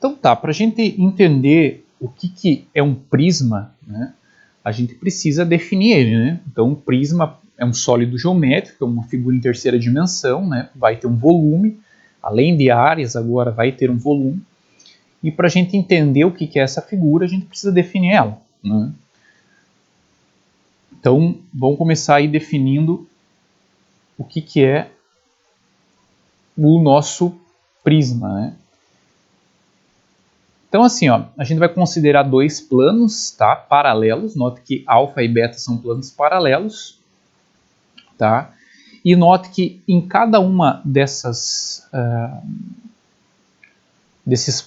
Então tá, para a gente entender o que é um prisma, né, a gente precisa definir ele, né? Então um prisma é um sólido geométrico, é uma figura em terceira dimensão, né, vai ter um volume, além de áreas agora vai ter um volume, e para a gente entender o que é essa figura, a gente precisa definir ela, né? Então vamos começar aí definindo o que é o nosso prisma, né? Então assim, ó, a gente vai considerar dois planos, tá, paralelos. Note que alfa e beta são planos paralelos, tá? E note que em cada uma desses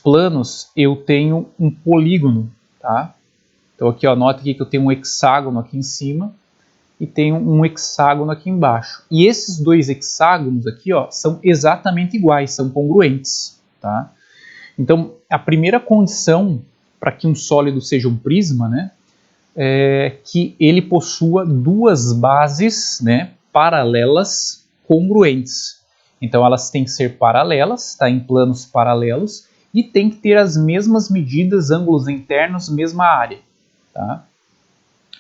planos eu tenho um polígono, tá? Então aqui, ó, note aqui que eu tenho um hexágono aqui em cima e tenho um hexágono aqui embaixo. E esses dois hexágonos aqui, ó, são exatamente iguais, são congruentes, tá? Então, a primeira condição para que um sólido seja um prisma, né, é que ele possua duas bases, né, paralelas congruentes. Então, elas têm que ser paralelas, tá, em planos paralelos, e tem que ter as mesmas medidas, ângulos internos, mesma área. Tá?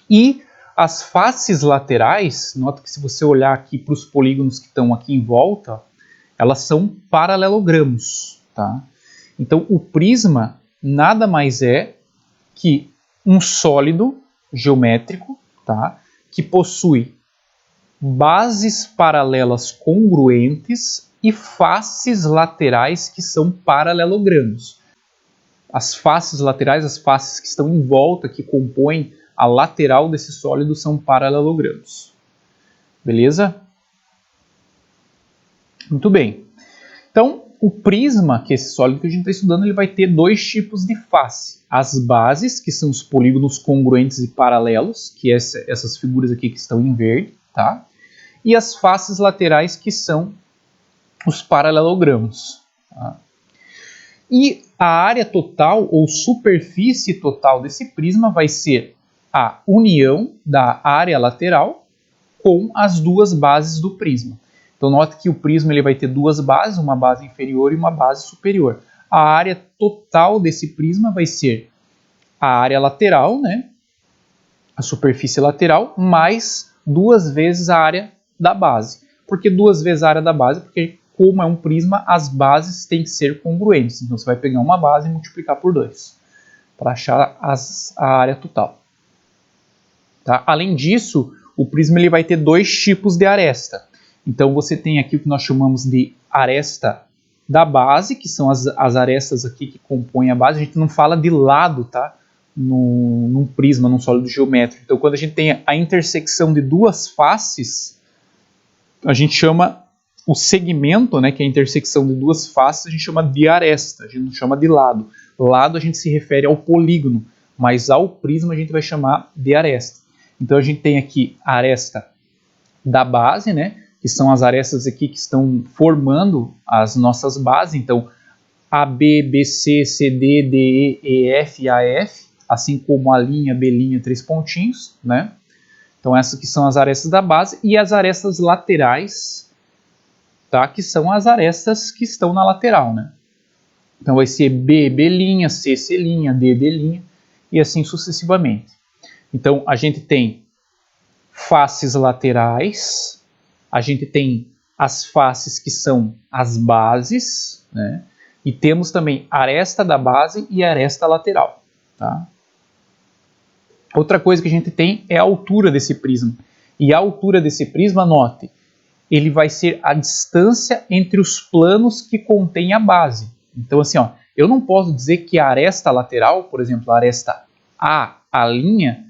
E as faces laterais, nota que se você olhar aqui para os polígonos que estão aqui em volta, elas são paralelogramos. Tá? Então, o prisma nada mais é que um sólido geométrico, tá, que possui bases paralelas congruentes e faces laterais que são paralelogramos. As faces laterais, as faces que estão em volta, que compõem a lateral desse sólido, são paralelogramos. Beleza? Muito bem. Então, o prisma, que é esse sólido que a gente está estudando, ele vai ter dois tipos de face. As bases, que são os polígonos congruentes e paralelos, que essas figuras aqui que estão em verde, tá? E as faces laterais, que são os paralelogramos. Tá? E a área total, ou superfície total desse prisma, vai ser a união da área lateral com as duas bases do prisma. Então, note que o prisma ele vai ter duas bases, uma base inferior e uma base superior. A área total desse prisma vai ser a área lateral, né? A superfície lateral, mais duas vezes a área da base. Por que duas vezes a área da base? Porque, como é um prisma, as bases têm que ser congruentes. Então, você vai pegar uma base e multiplicar por 2 para achar a área total. Tá? Além disso, o prisma ele vai ter dois tipos de aresta. Então você tem aqui o que nós chamamos de aresta da base, que são as arestas aqui que compõem a base. A gente não fala de lado, tá? Num prisma, num sólido geométrico. Então quando a gente tem a intersecção de duas faces, a gente chama o segmento, né, que é a intersecção de duas faces, a gente chama de aresta, a gente não chama de lado. Lado a gente se refere ao polígono, mas ao prisma a gente vai chamar de aresta. Então a gente tem aqui a aresta da base, né, que são as arestas aqui que estão formando as nossas bases. Então AB, BC, CD, DE, EF, AF, assim como a linha, B', 3 pontinhos, né? Então essas que são as arestas da base e as arestas laterais, tá? Que são as arestas que estão na lateral, né? Então vai ser B, B', C, C', D, D' e assim sucessivamente. Então a gente tem faces laterais, a gente tem as faces que são as bases, né? E temos também aresta da base e aresta lateral. Tá? Outra coisa que a gente tem é a altura desse prisma. E a altura desse prisma, note, ele vai ser a distância entre os planos que contém a base. Então assim, ó, eu não posso dizer que a aresta lateral, por exemplo, a aresta A linha,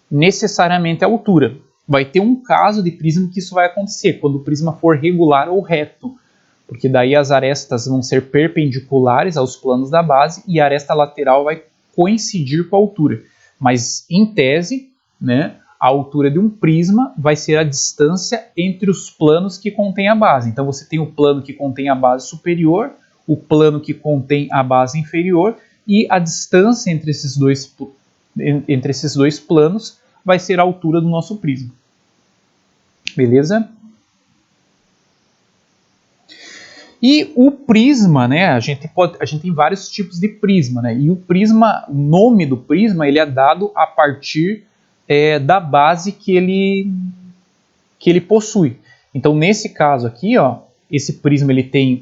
necessariamente é a altura. Vai ter um caso de prisma que isso vai acontecer, quando o prisma for regular ou reto, porque daí as arestas vão ser perpendiculares aos planos da base e a aresta lateral vai coincidir com a altura. Mas, em tese, né, a altura de um prisma vai ser a distância entre os planos que contém a base. Então você tem o plano que contém a base superior, o plano que contém a base inferior e a distância entre esses dois planos vai ser a altura do nosso prisma. Beleza? E o prisma, né, a gente tem vários tipos de prisma, né, e o prisma, o nome do prisma, ele é dado a partir da base que ele possui. Então, nesse caso aqui, ó, esse prisma ele tem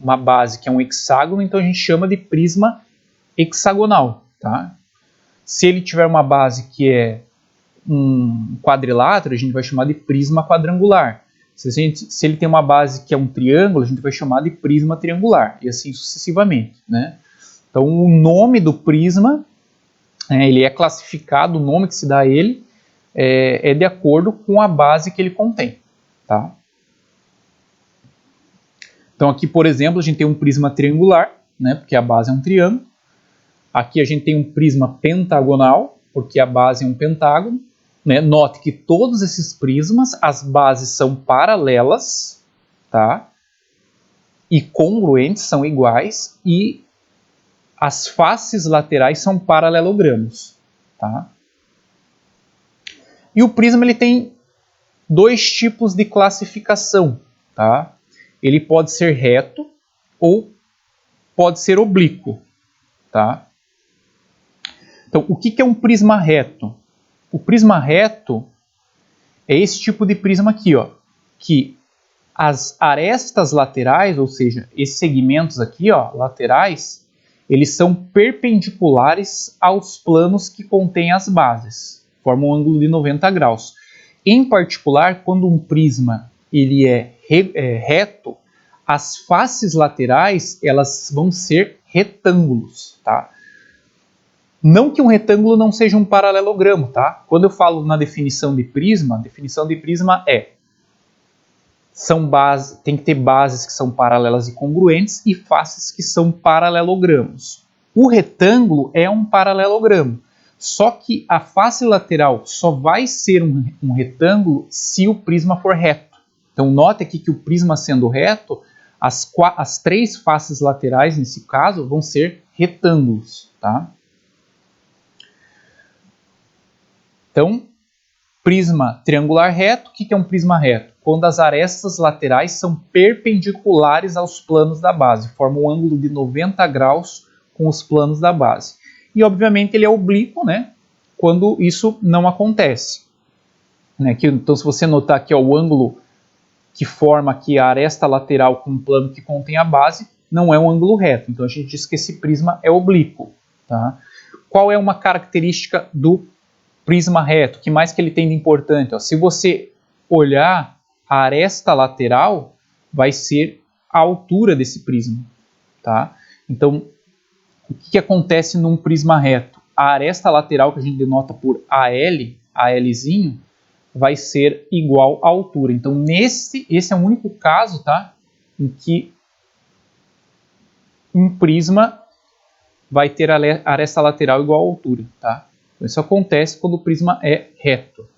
uma base que é um hexágono, então a gente chama de prisma hexagonal, tá? Se ele tiver uma base que é um quadrilátero, a gente vai chamar de prisma quadrangular. Se ele tem uma base que é um triângulo, a gente vai chamar de prisma triangular, e assim sucessivamente, né? Então, o nome do prisma, ele é classificado, o nome que se dá a ele é de acordo com a base que ele contém, tá? Então, aqui, por exemplo, a gente tem um prisma triangular, né, porque a base é um triângulo. Aqui a gente tem um prisma pentagonal, porque a base é um pentágono. Né? Note que todos esses prismas, as bases são paralelas, tá? E congruentes, são iguais, e as faces laterais são paralelogramos, tá? E o prisma ele tem dois tipos de classificação, tá? Ele pode ser reto ou pode ser oblíquo, tá? Então, o que é um prisma reto? O prisma reto é esse tipo de prisma aqui, ó, que as arestas laterais, ou seja, esses segmentos aqui, ó, laterais, eles são perpendiculares aos planos que contêm as bases, formam um ângulo de 90 graus. Em particular, quando um prisma ele é reto, as faces laterais elas vão ser retângulos, tá? Não que um retângulo não seja um paralelogramo, tá? Quando eu falo na definição de prisma, a definição de prisma tem que ter bases que são paralelas e congruentes e faces que são paralelogramos. O retângulo é um paralelogramo, só que a face lateral só vai ser um retângulo se o prisma for reto. Então note aqui que o prisma sendo reto, as três faces laterais, nesse caso, vão ser retângulos, tá? Então, prisma triangular reto, o que é um prisma reto? Quando as arestas laterais são perpendiculares aos planos da base, formam um ângulo de 90 graus com os planos da base. E, obviamente, ele é oblíquo, né, quando isso não acontece. Né? Então, se você notar aqui, ó, o ângulo que forma aqui a aresta lateral com o plano que contém a base, não é um ângulo reto. Então, a gente diz que esse prisma é oblíquo. Tá? Qual é uma característica do prisma reto? O que mais que ele tem de importante? Ó, se você olhar a aresta lateral, vai ser a altura desse prisma. Tá? Então, o que acontece num prisma reto? A aresta lateral, que a gente denota por ALzinho, vai ser igual à altura. Então, esse é o único caso, tá, em que um prisma vai ter a aresta lateral igual à altura. Tá? Então, isso acontece quando o prisma é reto.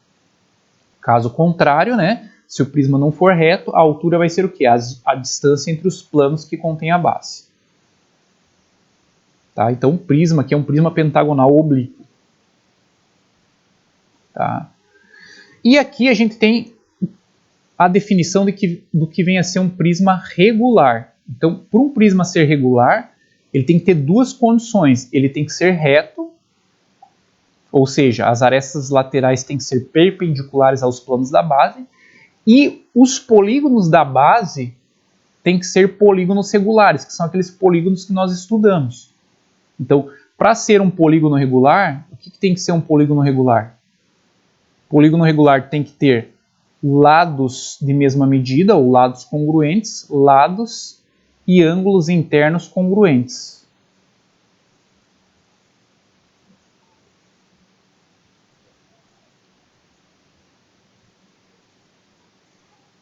Caso contrário, né, se o prisma não for reto, a altura vai ser o quê? A distância entre os planos que contém a base. Tá? Então, o prisma aqui é um prisma pentagonal oblíquo. Tá? E aqui a gente tem a definição do que vem a ser um prisma regular. Então, para um prisma ser regular, ele tem que ter duas condições. Ele tem que ser reto, ou seja, as arestas laterais têm que ser perpendiculares aos planos da base, e os polígonos da base têm que ser polígonos regulares, que são aqueles polígonos que nós estudamos. Então, para ser um polígono regular, o que tem que ser um polígono regular? O polígono regular tem que ter lados de mesma medida, ou lados congruentes, lados e ângulos internos congruentes.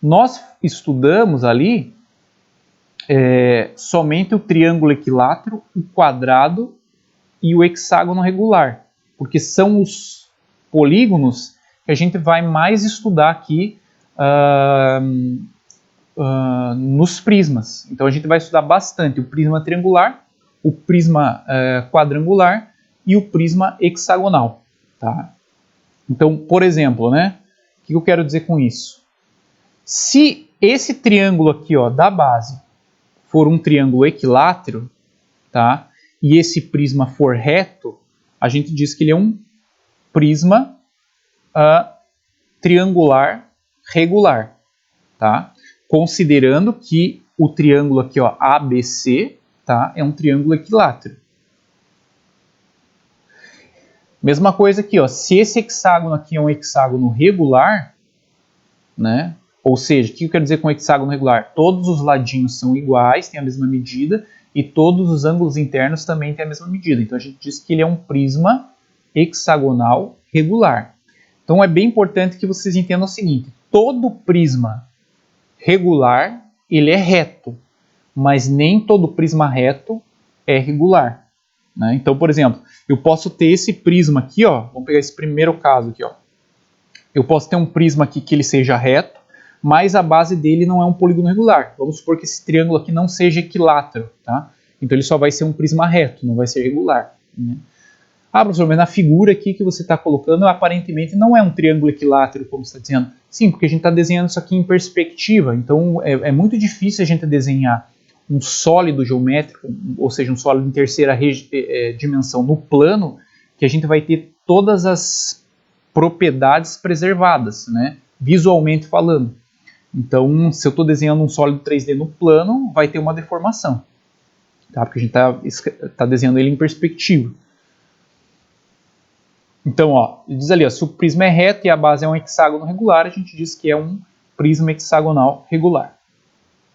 Nós estudamos ali somente o triângulo equilátero, o quadrado e o hexágono regular, porque são os polígonos que a gente vai mais estudar aqui nos prismas. Então a gente vai estudar bastante o prisma triangular, o prisma quadrangular e o prisma hexagonal. Tá? Então, por exemplo, né, o que eu quero dizer com isso? Se esse triângulo aqui, ó, da base, for um triângulo equilátero, tá? E esse prisma for reto, a gente diz que ele é um prisma triangular regular, tá? Considerando que o triângulo aqui, ó, ABC, tá? É um triângulo equilátero. Mesma coisa aqui, ó, se esse hexágono aqui é um hexágono regular, né? Ou seja, o que eu quero dizer com hexágono regular? Todos os ladinhos são iguais, têm a mesma medida, e todos os ângulos internos também têm a mesma medida. Então a gente diz que ele é um prisma hexagonal regular. Então é bem importante que vocês entendam o seguinte: todo prisma regular ele é reto, mas nem todo prisma reto é regular, né? Então, por exemplo, eu posso ter esse prisma aqui, ó, vamos pegar esse primeiro caso aqui, ó. Eu posso ter um prisma aqui que ele seja reto, mas a base dele não é um polígono regular. Vamos supor que esse triângulo aqui não seja equilátero, tá? Então ele só vai ser um prisma reto, não vai ser regular, né? Ah, professor, mas na figura aqui que você está colocando, aparentemente não é um triângulo equilátero, como você está dizendo. Sim, porque a gente está desenhando isso aqui em perspectiva, então é muito difícil a gente desenhar um sólido geométrico, ou seja, um sólido em terceira dimensão no plano, que a gente vai ter todas as propriedades preservadas, né, visualmente falando. Então, se eu estou desenhando um sólido 3D no plano, vai ter uma deformação, tá? Porque a gente está desenhando ele em perspectiva. Então, ó, diz ali, ó, se o prisma é reto e a base é um hexágono regular, a gente diz que é um prisma hexagonal regular,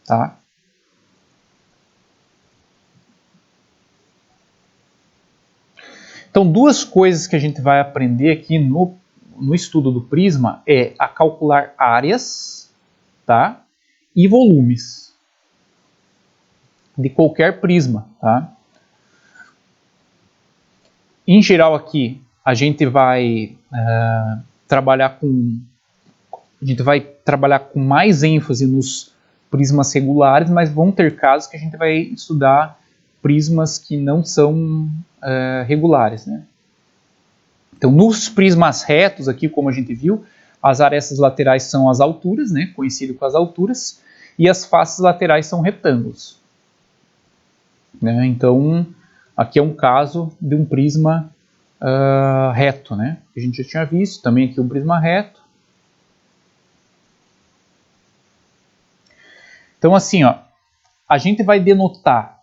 tá? Então, duas coisas que a gente vai aprender aqui no estudo do prisma é a calcular áreas, tá? E volumes de qualquer prisma, tá? Em geral aqui, a gente vai trabalhar com mais ênfase nos prismas regulares, mas vão ter casos que a gente vai estudar prismas que não são regulares, né? Então, nos prismas retos aqui, como a gente viu, as arestas laterais são as alturas, né? Conhecido com as alturas, e as faces laterais são retângulos, né? Então, aqui é um caso de um prisma reto, né? A gente já tinha visto também aqui um prisma reto. Então, assim, ó, a gente vai denotar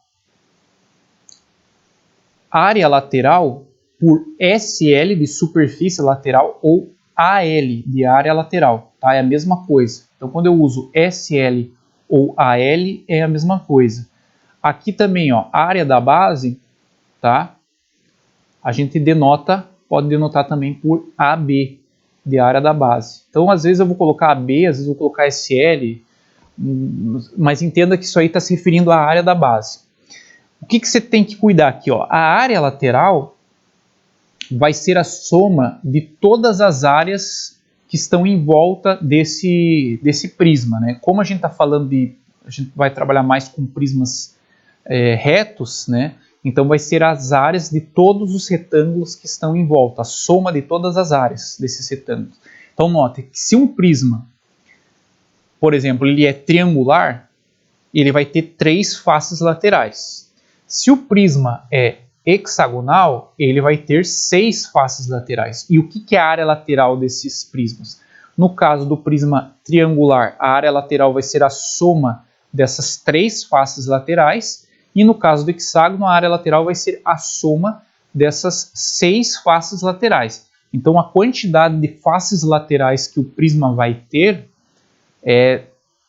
área lateral por SL de superfície lateral ou AL de área lateral, tá? É a mesma coisa. Então, quando eu uso SL ou AL, é a mesma coisa. Aqui também, ó, área da base, tá? A gente pode denotar também por AB, de área da base. Então, às vezes eu vou colocar AB, às vezes eu vou colocar SL, mas entenda que isso aí está se referindo à área da base. O que você tem que cuidar aqui, ó? A área lateral vai ser a soma de todas as áreas que estão em volta desse prisma, né? Como a gente está falando a gente vai trabalhar mais com prismas retos, né? Então vai ser as áreas de todos os retângulos que estão em volta, a soma de todas as áreas desses retângulos. Então note que se um prisma, por exemplo, ele é triangular, ele vai ter 3 faces laterais. Se o prisma é hexagonal, ele vai ter 6 faces laterais. E o que é a área lateral desses prismas? No caso do prisma triangular, a área lateral vai ser a soma dessas 3 faces laterais. E no caso do hexágono, a área lateral vai ser a soma dessas 6 faces laterais. Então, a quantidade de faces laterais que o prisma vai ter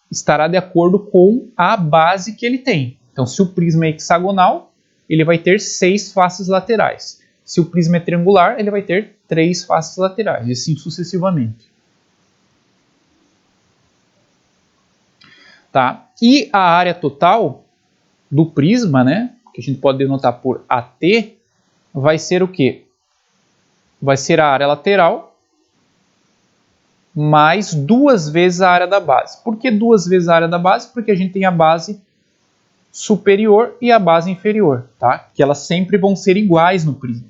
estará de acordo com a base que ele tem. Então, se o prisma é hexagonal, ele vai ter 6 faces laterais. Se o prisma é triangular, ele vai ter 3 faces laterais, e assim sucessivamente. Tá? E a área total do prisma, né, que a gente pode denotar por AT, vai ser o quê? Vai ser a área lateral mais 2 vezes a área da base. Por que 2 vezes a área da base? Porque a gente tem a base superior e a base inferior, tá? Que elas sempre vão ser iguais no prisma.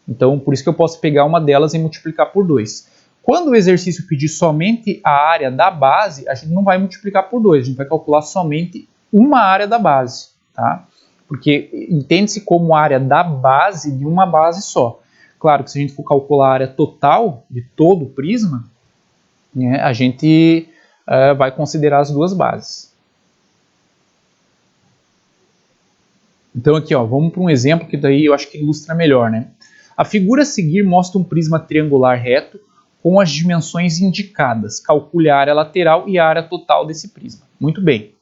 Então, por isso que eu posso pegar uma delas e multiplicar por 2. Quando o exercício pedir somente a área da base, a gente não vai multiplicar por 2, a gente vai calcular somente uma área da base, tá? Porque entende-se como área da base de uma base só. Claro que se a gente for calcular a área total de todo o prisma, né, a gente vai considerar as duas bases. Então aqui, ó, vamos para um exemplo que daí eu acho que ilustra melhor, né? A figura a seguir mostra um prisma triangular reto com as dimensões indicadas. Calcule a área lateral e a área total desse prisma. Muito bem.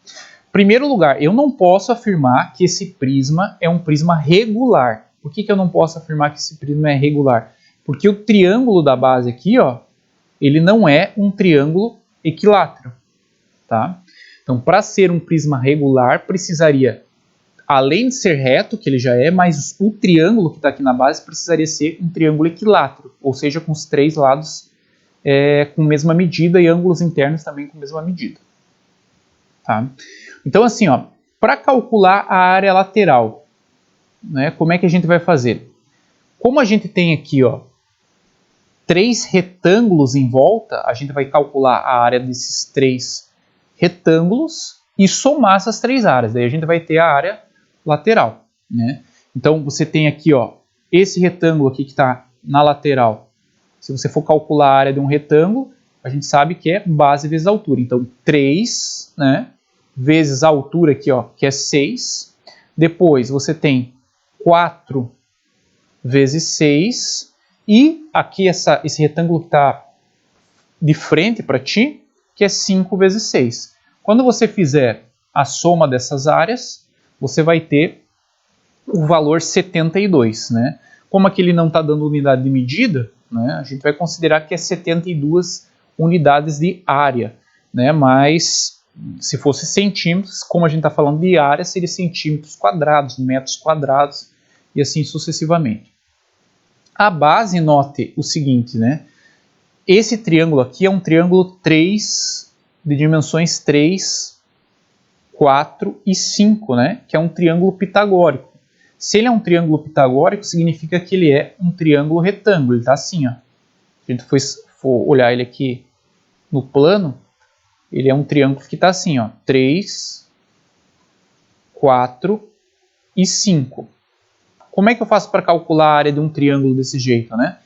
Em primeiro lugar, eu não posso afirmar que esse prisma é um prisma regular. Por que eu não posso afirmar que esse prisma é regular? Porque o triângulo da base aqui, ó, ele não é um triângulo equilátero, tá? Então, para ser um prisma regular, precisaria, além de ser reto, que ele já é, mas o triângulo que está aqui na base precisaria ser um triângulo equilátero, ou seja, com os três lados com mesma medida e ângulos internos também com mesma medida. Tá? Então, assim, para calcular a área lateral, né, como é que a gente vai fazer? Como a gente tem aqui, ó, 3 retângulos em volta, a gente vai calcular a área desses 3 retângulos e somar essas 3 áreas. Daí a gente vai ter a área lateral, né? Então você tem aqui, ó, esse retângulo aqui que está na lateral. Se você for calcular a área de um retângulo, a gente sabe que é base vezes altura. Então 3, né, vezes a altura aqui, ó, que é 6. Depois você tem 4 vezes 6. E aqui esse retângulo que está de frente para ti, que é 5 vezes 6. Quando você fizer a soma dessas áreas, você vai ter o valor 72, né? Como aqui ele não está dando unidade de medida, né, a gente vai considerar que é 72 unidades de área, né? Mas se fosse centímetros, como a gente está falando de área, seria centímetros quadrados, metros quadrados e assim sucessivamente. A base, note o seguinte, né? Esse triângulo aqui é um triângulo 3, de dimensões 3, 4 e 5, né? Que é um triângulo pitagórico. Se ele é um triângulo pitagórico, significa que ele é um triângulo retângulo. Ele está assim, ó. Se a gente for olhar ele aqui no plano, ele é um triângulo que está assim, ó. 3, 4 e 5. Como é que eu faço para calcular a área de um triângulo desse jeito, né?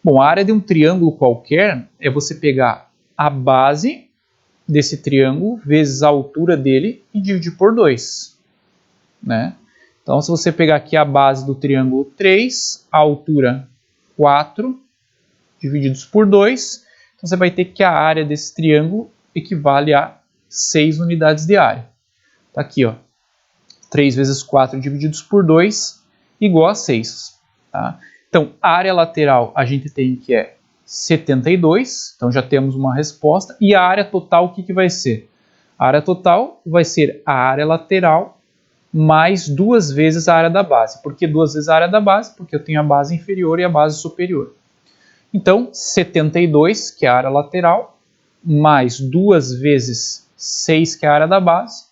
Bom, a área de um triângulo qualquer é você pegar a base desse triângulo vezes a altura dele e dividir por 2, né? Então, se você pegar aqui a base do triângulo 3, a altura 4, divididos por 2, então você vai ter que a área desse triângulo equivale a 6 unidades de área. Tá aqui, ó. 3 vezes 4 divididos por 2 igual a 6. Tá? Então, a área lateral a gente tem que é 72, então já temos uma resposta. E a área total, o que vai ser? A área total vai ser a área lateral mais 2 vezes a área da base. Por que 2 vezes a área da base? Porque eu tenho a base inferior e a base superior. Então, 72, que é a área lateral, mais 2 vezes 6, que é a área da base,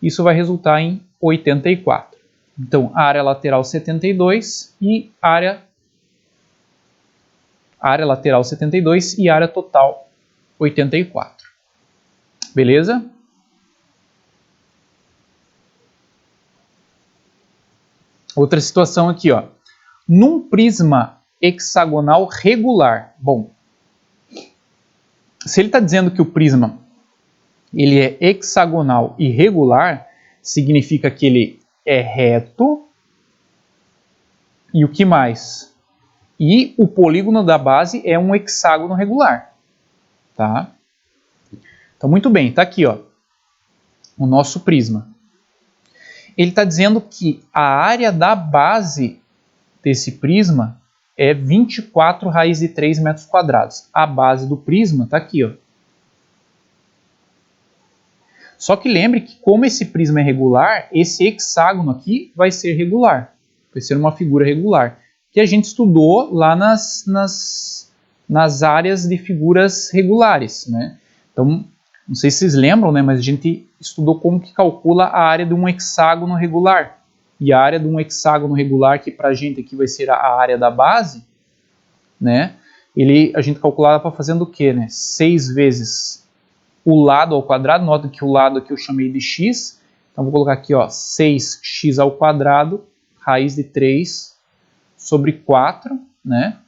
isso vai resultar em 84. Então, área lateral 72 e área lateral 72 e área total 84. Beleza? Outra situação aqui, ó. Num prisma hexagonal regular. Bom, se ele está dizendo que o prisma ele é hexagonal e regular, significa que ele é reto e o que mais? E o polígono da base é um hexágono regular, tá? Então, muito bem, tá aqui, ó, o nosso prisma. Ele está dizendo que a área da base desse prisma é 24 raiz de 3 metros quadrados. A base do prisma está aqui, ó. Só que lembre que como esse prisma é regular, esse hexágono aqui vai ser regular. Vai ser uma figura regular. Que a gente estudou lá nas áreas de figuras regulares, né? Então, não sei se vocês lembram, né? Mas a gente estudou como que calcula a área de um hexágono regular. E a área de um hexágono regular, que para a gente aqui vai ser a área da base, né? A gente calculava fazendo o quê, né? 6 vezes o lado ao quadrado, nota que o lado aqui eu chamei de x, Então, vou colocar aqui, ó, 6x ao quadrado, raiz de 3 sobre 4, né?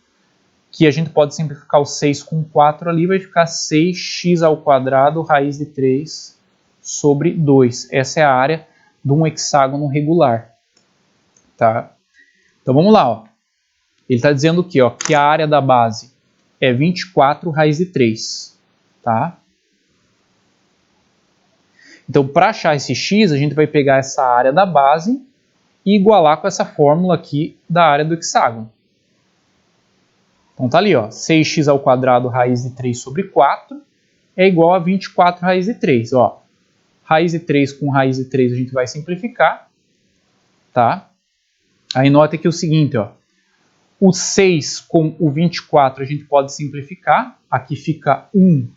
Que a gente pode simplificar o 6 com 4 ali, vai ficar 6x ao quadrado, raiz de 3 sobre 2. Essa é a área de um hexágono regular, tá? Então, vamos lá, ó. Ele está dizendo aqui, ó, que a área da base é 24 raiz de 3, tá? Então, para achar esse x, a gente vai pegar essa área da base e igualar com essa fórmula aqui da área do hexágono. Então, tá ali, ó, 6x ao quadrado raiz de 3 sobre 4 é igual a 24 raiz de 3, ó. Raiz de 3 com raiz de 3 a gente vai simplificar, tá? Aí nota aqui o seguinte, ó. O 6 com o 24 a gente pode simplificar. Aqui fica 1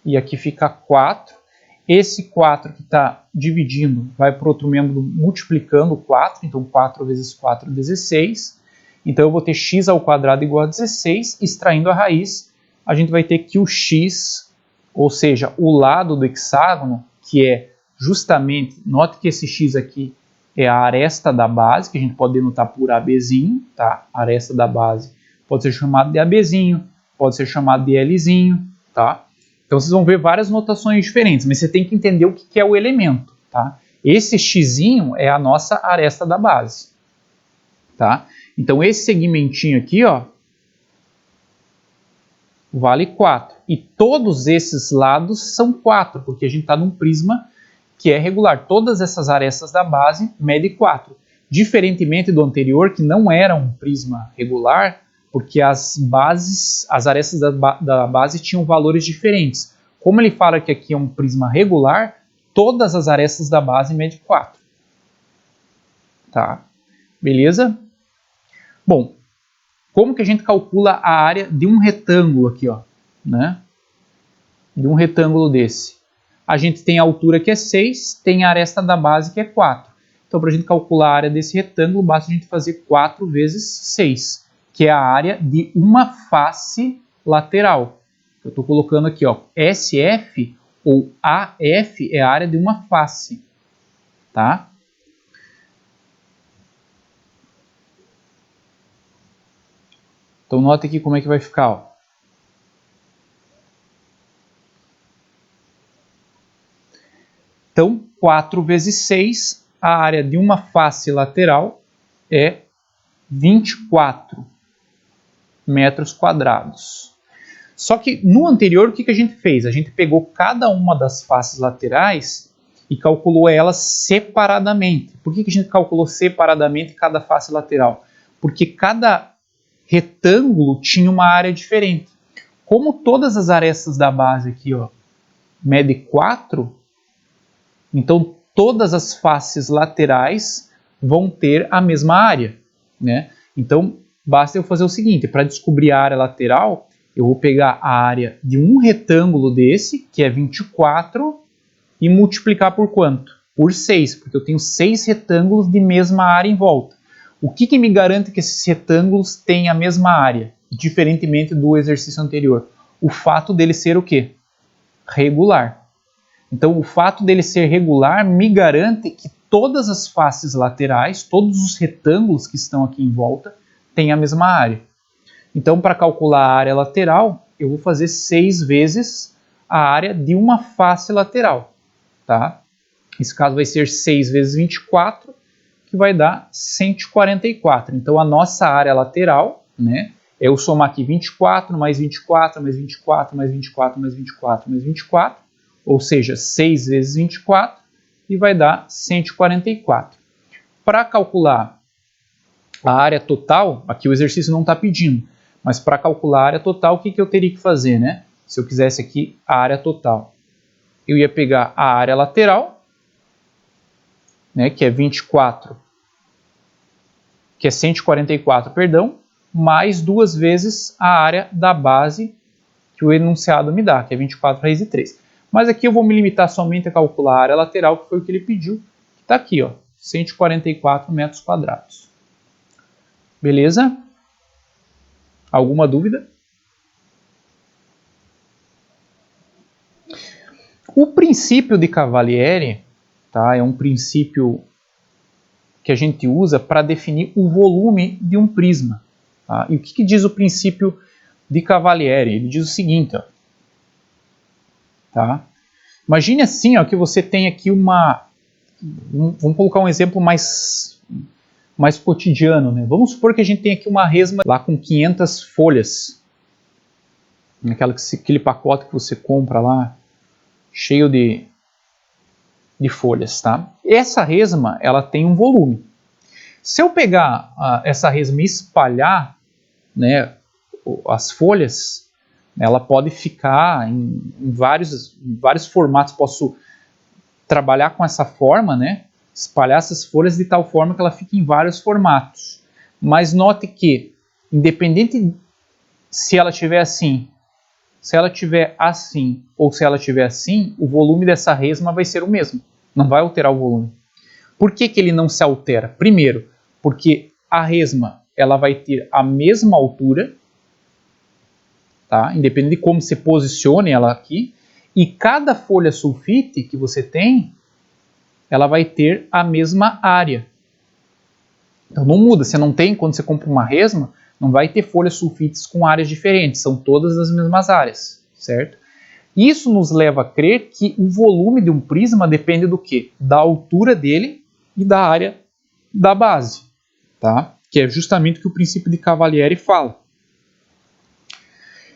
e aqui fica 4. Esse 4 que está dividindo vai para o outro membro multiplicando 4. Então, 4 vezes 4, 16. Então, eu vou ter x ao quadrado igual a 16. Extraindo a raiz, a gente vai ter que o x, ou seja, o lado do hexágono, que é justamente, note que esse x aqui é a aresta da base, que a gente pode denotar por ABzinho, tá? A aresta da base pode ser chamado de ABzinho, pode ser chamado de Lzinho, tá? Então vocês vão ver várias notações diferentes, mas você tem que entender o que é o elemento, tá? Esse xzinho é a nossa aresta da base, tá? Então esse segmentinho aqui, ó, vale 4. E todos esses lados são 4, porque a gente está num prisma que é regular. Todas essas arestas da base medem 4. Diferentemente do anterior, que não era um prisma regular, porque as arestas da base tinham valores diferentes. Como ele fala que aqui é um prisma regular, todas as arestas da base medem 4. Tá? Beleza? Bom, como que a gente calcula a área de um retângulo aqui, ó, né? De um retângulo desse. A gente tem a altura que é 6, tem a aresta da base que é 4. Então, para a gente calcular a área desse retângulo, basta a gente fazer 4 vezes 6, que é a área de uma face lateral. Eu estou colocando aqui, ó, SF ou AF é a área de uma face, tá? Então, nota aqui como é que vai ficar, ó. Então, 4 vezes 6, a área de uma face lateral é 24 metros quadrados. Só que no anterior, o que a gente fez? A gente pegou cada uma das faces laterais e calculou elas separadamente. Por que a gente calculou separadamente cada face lateral? Porque cada retângulo tinha uma área diferente. Como todas as arestas da base aqui, ó, mede 4, então todas as faces laterais vão ter a mesma área, né? Então basta eu fazer o seguinte, para descobrir a área lateral, eu vou pegar a área de um retângulo desse, que é 24, e multiplicar por quanto? Por 6, porque eu tenho 6 retângulos de mesma área em volta. O que me garante que esses retângulos têm a mesma área, diferentemente do exercício anterior? O fato dele ser o quê? Regular. Então, o fato dele ser regular me garante que todas as faces laterais, todos os retângulos que estão aqui em volta, têm a mesma área. Então, para calcular a área lateral, eu vou fazer 6 vezes a área de uma face lateral, tá? Esse caso vai ser 6 vezes 24, que vai dar 144. Então, a nossa área lateral, né, é eu somar aqui 24 mais 24 mais 24 mais 24 mais 24 mais 24, ou seja, 6 vezes 24, e vai dar 144. Para calcular a área total, aqui o exercício não está pedindo, mas para calcular a área total, o que eu teria que fazer, né? Se eu quisesse aqui a área total, eu ia pegar a área lateral, né, que é 24, que é 144, perdão, mais 2 vezes a área da base que o enunciado me dá, que é 24 raiz de 3. Mas aqui eu vou me limitar somente a calcular a área lateral, que foi o que ele pediu, que está aqui, ó, 144 metros quadrados. Beleza? Alguma dúvida? O princípio de Cavalieri, tá? É um princípio que a gente usa para definir o volume de um prisma. Tá? E o que diz o princípio de Cavalieri? Ele diz o seguinte, ó, tá? Imagine assim, ó, que você tem aqui vamos colocar um exemplo mais cotidiano, né? Vamos supor que a gente tem aqui uma resma lá com 500 folhas, aquele pacote que você compra lá, cheio de folhas, tá? Essa resma, ela tem um volume. Se eu pegar essa resma e espalhar, né, as folhas, ela pode ficar em vários formatos. Posso trabalhar com essa forma, né, espalhar essas folhas de tal forma que ela fique em vários formatos. Mas note que, independente se ela estiver assim, se ela estiver assim ou se ela estiver assim, o volume dessa resma vai ser o mesmo. Não vai alterar o volume. Por que ele não se altera? Primeiro, porque a resma ela vai ter a mesma altura, tá? Independente de como se posicione ela aqui. E cada folha sulfite que você tem, ela vai ter a mesma área. Então não muda. Você não tem, quando você compra uma resma, não vai ter folhas sulfites com áreas diferentes. São todas as mesmas áreas, certo? Isso nos leva a crer que o volume de um prisma depende do quê? Da altura dele e da área da base, tá? Que é justamente o que o princípio de Cavalieri fala.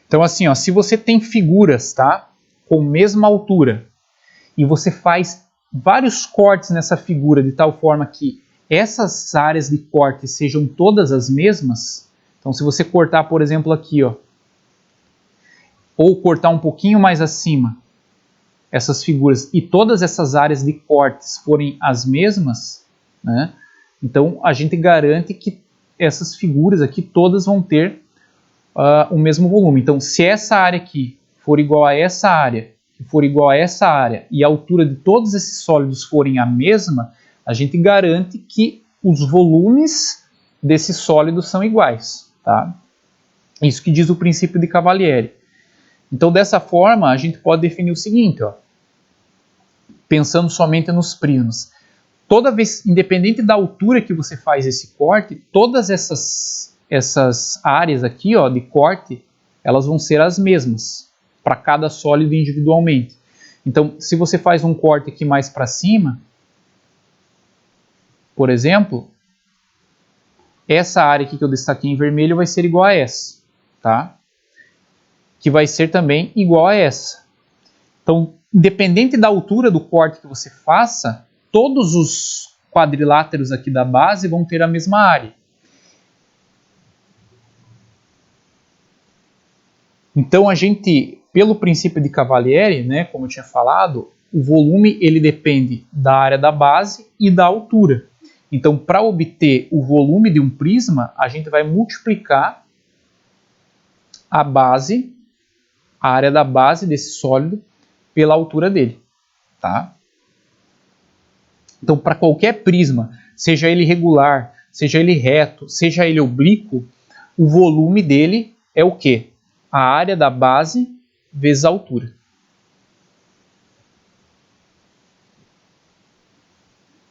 Então assim, ó, se você tem figuras, tá, com mesma altura e você faz vários cortes nessa figura de tal forma que essas áreas de corte sejam todas as mesmas, então se você cortar, por exemplo, aqui, ó, ou cortar um pouquinho mais acima essas figuras e todas essas áreas de cortes forem as mesmas, né, então a gente garante que essas figuras aqui todas vão ter o mesmo volume. Então se essa área aqui for igual a essa área, que for igual a essa área, e a altura de todos esses sólidos forem a mesma, a gente garante que os volumes desses sólidos são iguais, tá? Isso que diz o princípio de Cavalieri. Então, dessa forma, a gente pode definir o seguinte, ó, pensando somente nos prismas. Toda vez, independente da altura que você faz esse corte, todas essas áreas aqui, ó, de corte, elas vão ser as mesmas para cada sólido individualmente. Então, se você faz um corte aqui mais para cima, por exemplo, essa área aqui que eu destaquei em vermelho vai ser igual a essa, tá? Que vai ser também igual a essa. Então, independente da altura do corte que você faça, todos os quadriláteros aqui da base vão ter a mesma área. Então, a gente, pelo princípio de Cavalieri, né, como eu tinha falado, o volume ele depende da área da base e da altura. Então, para obter o volume de um prisma, a gente vai multiplicar a base, a área da base desse sólido, pela altura dele, tá? Então, para qualquer prisma, seja ele regular, seja ele reto, seja ele oblíquo, o volume dele é o quê? A área da base vezes a altura.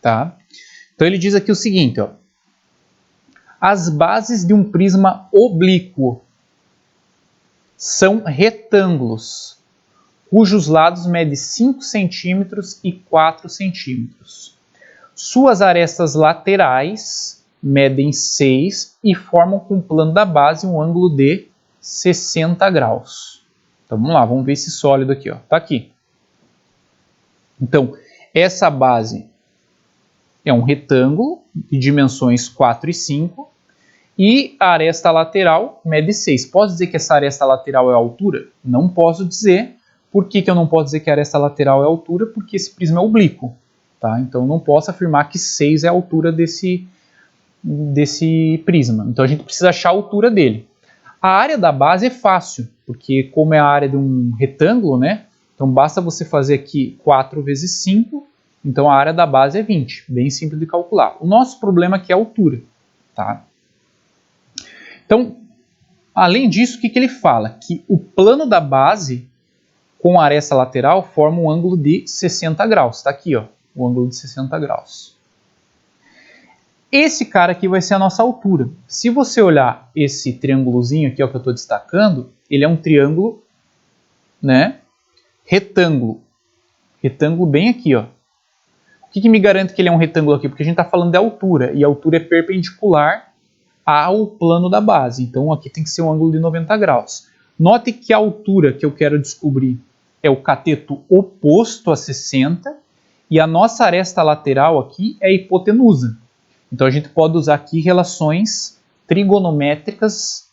Tá? Então ele diz aqui o seguinte, ó, as bases de um prisma oblíquo são retângulos, cujos lados medem 5 centímetros e 4 centímetros. Suas arestas laterais medem 6 e formam com o plano da base um ângulo de 60 graus. Então vamos lá, vamos ver esse sólido aqui, ó. Tá aqui. Então, essa base é um retângulo de dimensões 4 e 5 e a aresta lateral mede 6. Posso dizer que essa aresta lateral é a altura? Não posso dizer. Por que eu não posso dizer que a aresta lateral é a altura? Porque esse prisma é oblíquo. Tá? Então não posso afirmar que 6 é a altura desse prisma. Então a gente precisa achar a altura dele. A área da base é fácil, porque como é a área de um retângulo, né? Então basta você fazer aqui 4 vezes 5, então a área da base é 20, bem simples de calcular. O nosso problema aqui é a altura, tá? Então, além disso, o que ele fala? Que o plano da base com a aresta lateral forma um ângulo de 60 graus, tá aqui, ó. o ângulo de 60 graus. Esse cara aqui vai ser a nossa altura. Se você olhar esse triângulozinho aqui, ó, que eu estou destacando, ele é um triângulo, né, retângulo. Retângulo bem aqui, ó. O que me garante que ele é um retângulo aqui? Porque a gente está falando de altura, e a altura é perpendicular ao plano da base. Então aqui tem que ser um ângulo de 90 graus. Note que a altura que eu quero descobrir é o cateto oposto a 60, e a nossa aresta lateral aqui é a hipotenusa. Então a gente pode usar aqui relações trigonométricas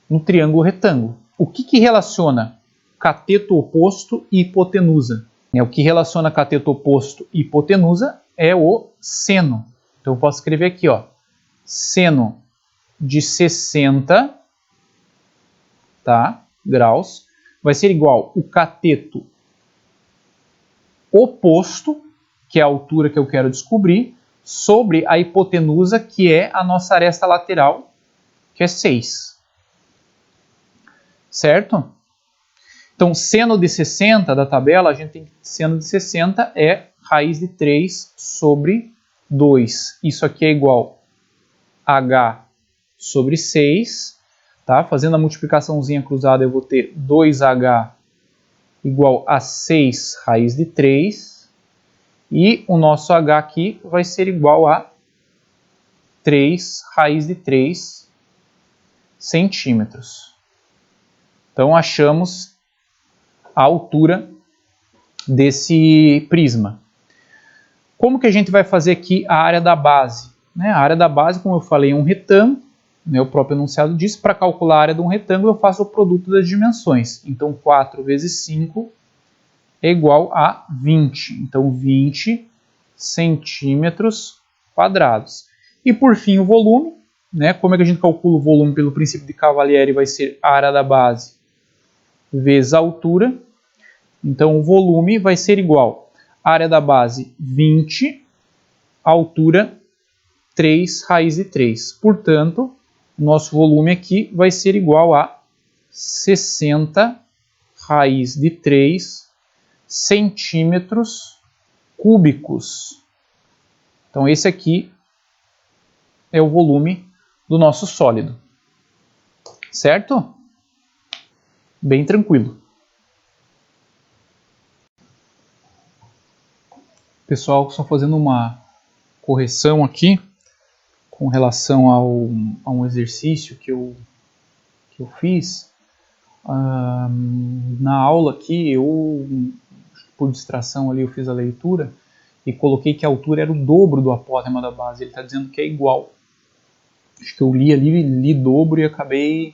no triângulo retângulo. O que relaciona cateto oposto e hipotenusa? O que relaciona cateto oposto e hipotenusa é o seno. Então eu posso escrever aqui, ó, seno de 60, tá, graus vai ser igual o cateto oposto, que é a altura que eu quero descobrir, sobre a hipotenusa, que é a nossa aresta lateral, que é 6. Certo? Então, seno de 60 da tabela, a gente tem que seno de 60 é raiz de 3 sobre 2. Isso aqui é igual a h sobre 6. Tá? Fazendo a multiplicaçãozinha cruzada, eu vou ter 2h igual a 6 raiz de 3. E o nosso h aqui vai ser igual a 3 raiz de 3 centímetros. Então, achamos a altura desse prisma. Como que a gente vai fazer aqui a área da base? A área da base, como eu falei, é um retângulo, o próprio enunciado diz, para calcular a área de um retângulo eu faço o produto das dimensões. Então 4 vezes 5 é igual a 20. Então 20 centímetros quadrados. E por fim o volume. Como é que a gente calcula o volume pelo princípio de Cavalieri? Vai ser a área da base vezes a altura. Então o volume vai ser igual a área da base 20, altura 3 raiz de 3. Portanto, o nosso volume aqui vai ser igual a 60 raiz de 3 centímetros cúbicos. Então esse aqui é o volume do nosso sólido. Certo? Bem tranquilo. Pessoal, só fazendo uma correção aqui com relação a um exercício que eu fiz. Na aula aqui, por distração ali, eu fiz a leitura e coloquei que a altura era o dobro do apótema da base. Ele está dizendo que é igual. Acho que eu li dobro e acabei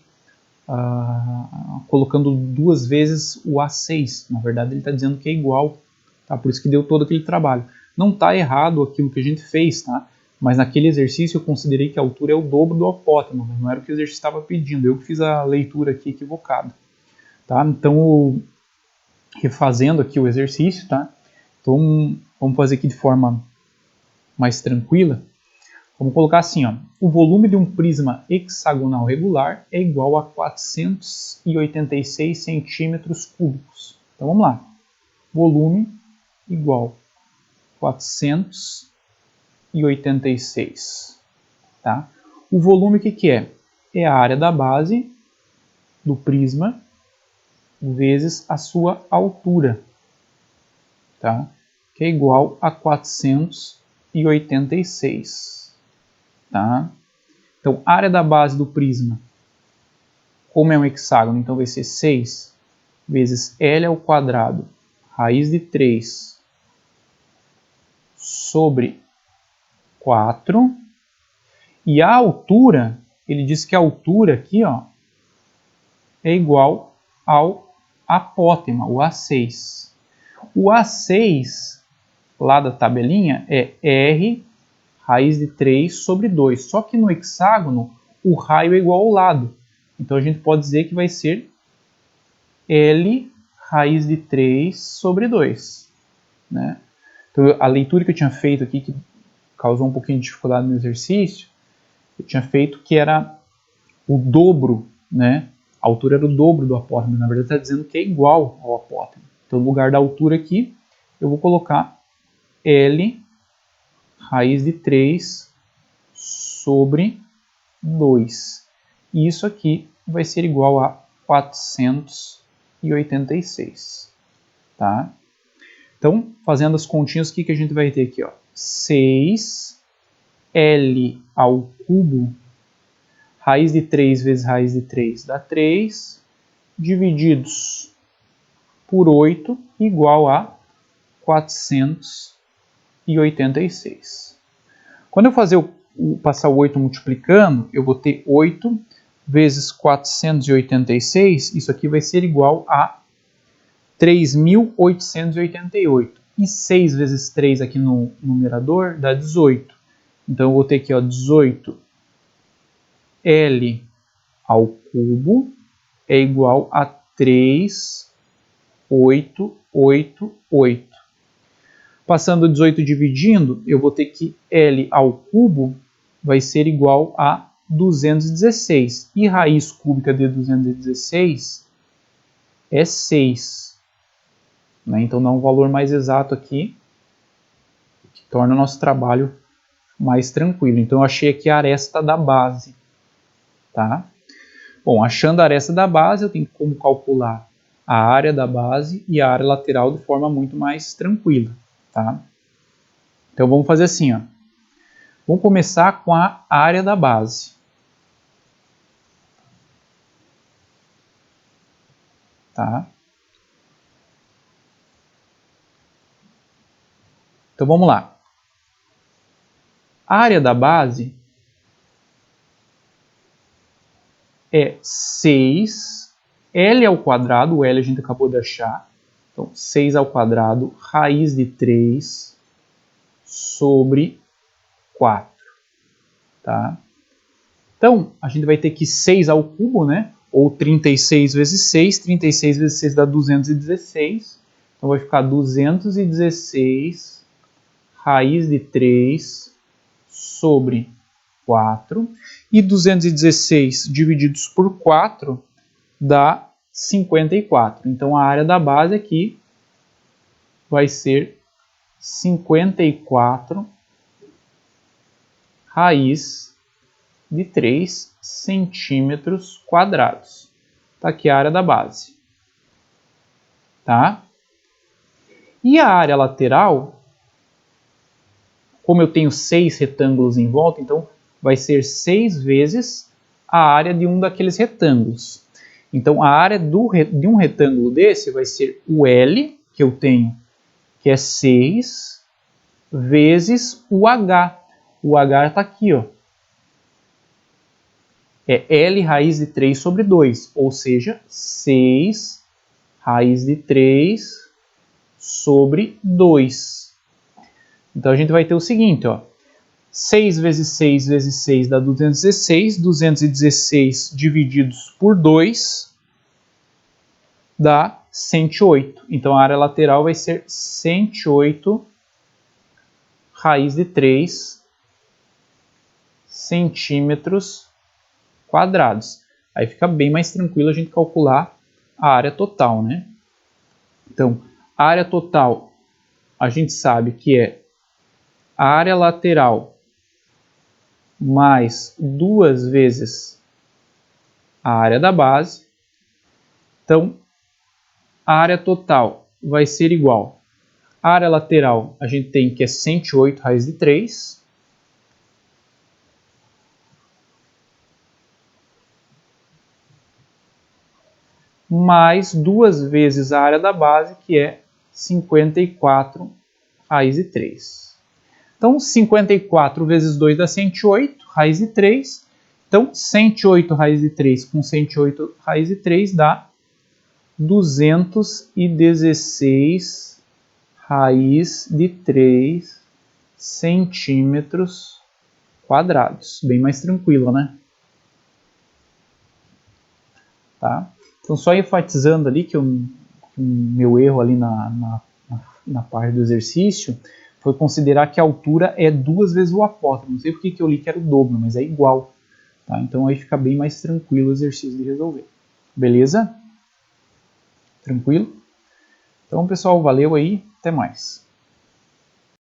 colocando duas vezes o A6. Na verdade, ele está dizendo que é igual. Tá? Por isso que deu todo aquele trabalho. Não está errado aquilo que a gente fez, tá? Mas naquele exercício eu considerei que a altura é o dobro do apótema, mas não era o que o exercício estava pedindo. Eu que fiz a leitura aqui equivocada. Tá? Então, refazendo aqui o exercício, tá? Então, vamos fazer aqui de forma mais tranquila. Vamos colocar assim, ó, o volume de um prisma hexagonal regular é igual a 486 centímetros cúbicos. Então vamos lá. Volume igual a 486. Tá? O volume o que é? É a área da base do prisma vezes a sua altura. Tá? Que é igual a 486. Tá? Então, a área da base do prisma, como é um hexágono, então vai ser 6 vezes L ao quadrado, raiz de 3, sobre 4. E a altura, ele diz que a altura aqui, ó, é igual ao apótema, o A6. O A6, lá da tabelinha, é R raiz de 3 sobre 2. Só que no hexágono, o raio é igual ao lado. Então, a gente pode dizer que vai ser L raiz de 3 sobre 2. Né? Então, a leitura que eu tinha feito aqui, que causou um pouquinho de dificuldade no exercício, eu tinha feito que era o dobro, né? A altura era o dobro do apótema. Na verdade, está dizendo que é igual ao apótema. Então, no lugar da altura aqui, eu vou colocar L raiz de 3 sobre 2. E isso aqui vai ser igual a 486. Tá? Então, fazendo as continhas, o que a gente vai ter aqui? Ó? 6L ao cubo, raiz de 3 vezes raiz de 3 dá 3, divididos por 8, igual a 486. Quando eu passar o 8 multiplicando, eu vou ter 8 vezes 486, isso aqui vai ser igual a 3.888. E 6 vezes 3 aqui no numerador dá 18. Então eu vou ter aqui, ó, 18L ao cubo é igual a 3.888. Passando 18 dividindo, eu vou ter que L ao cubo vai ser igual a 216. E raiz cúbica de 216 é 6. Né? Então dá um valor mais exato aqui, que torna o nosso trabalho mais tranquilo. Então eu achei aqui a aresta da base. Tá? Bom, achando a aresta da base, eu tenho como calcular a área da base e a área lateral de forma muito mais tranquila. Tá? Então vamos fazer assim, ó. Vamos começar com a área da base. Tá? Então vamos lá. A área da base é 6L ao quadrado, o L a gente acabou de achar. Então 6 ao quadrado, raiz de 3 sobre 4. Tá? Então, a gente vai ter que 6 ao cubo, né? Ou 36 vezes 6. 36 vezes 6 dá 216. Então, vai ficar 216 raiz de 3 sobre 4. E 216 divididos por 4 dá 54. Então, a área da base aqui vai ser 54 raiz de 3 centímetros quadrados. Está aqui a área da base. Tá? E a área lateral, como eu tenho 6 retângulos em volta, então vai ser 6 vezes a área de um daqueles retângulos. Então a área de um retângulo desse vai ser o L, que eu tenho, que é 6, vezes o H. O H está aqui, ó. É L raiz de 3 sobre 2, ou seja, 6 raiz de 3 sobre 2. Então a gente vai ter o seguinte, ó. 6 vezes 6 vezes 6 dá 216, 216 divididos por 2 dá 108. Então a área lateral vai ser 108 raiz de 3 centímetros quadrados. Aí fica bem mais tranquilo a gente calcular a área total, né? Então, a área total a gente sabe que é a área lateral mais 2 vezes a área da base. Então, a área total vai ser igual. A área lateral a gente tem que é 108 raiz de 3. Mais 2 vezes a área da base, que é 54 raiz de 3. Então, 54 vezes 2 dá 108 raiz de 3. Então, 108 raiz de 3 com 108 raiz de 3 dá 216 raiz de 3 centímetros quadrados. Bem mais tranquilo, né? Tá? Então, só enfatizando ali que o meu erro ali na parte do exercício foi considerar que a altura é 2 vezes o apóstolo. Não sei porque que eu li que era o dobro, mas é igual. Tá? Então aí fica bem mais tranquilo o exercício de resolver. Beleza? Tranquilo? Então, pessoal, valeu aí. Até mais.